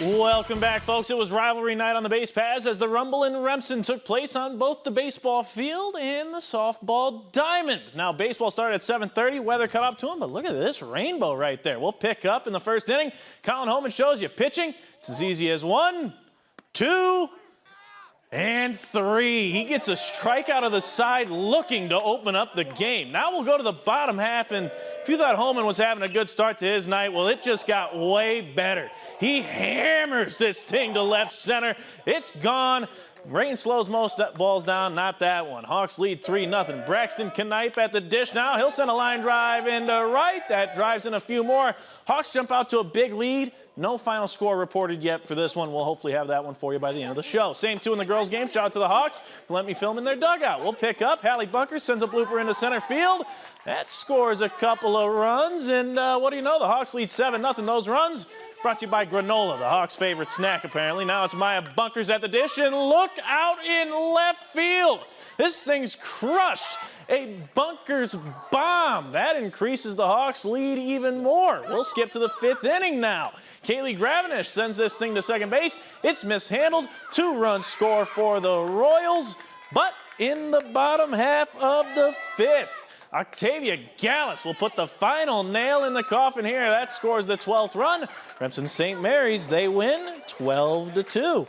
Welcome back, folks. It was rivalry night on the base paths as the rumble in Remsen took place on both the baseball field and the softball diamond. Now, baseball started at 7:30. Weather caught up to him, but look at this rainbow right there. We'll pick up in the first inning. Colin Homan shows you pitching. It's as easy as 1, 2, and 3. He gets a strike out of the side looking to open up the game. Now we'll go to the bottom half, and if you thought Homan was having a good start to his night, well, it just got way better. He hammers this thing to left center. It's gone. Rain slows most balls down, not that one. Hawks lead 3-0. Braxton Knipe at the dish now. He'll send a line drive into right. That drives in a few more. Hawks jump out to a big lead. No final score reported yet for this one. We'll hopefully have that one for you by the end of the show. Same two in the girls' game. Shout out to the Hawks. Let me film in their dugout. We'll pick up. Hallie Bunkers sends a blooper into center field. That scores a couple of runs. And what do you know? The Hawks lead 7-0. Those runs brought to you by granola, the Hawks' favorite snack, apparently. Now it's Maya Bunkers at the dish, and look out in left field. This thing's crushed. A Bunkers bomb. That increases the Hawks' lead even more. We'll skip to the 5th inning now. Kaylee Gravenish sends this thing to second base. It's mishandled. 2-run score for the Royals. But in the bottom half of the 5th, Octavia Gallus will put the final nail in the coffin here. That scores the 12th run. Remsen St. Mary's, they win 12-2.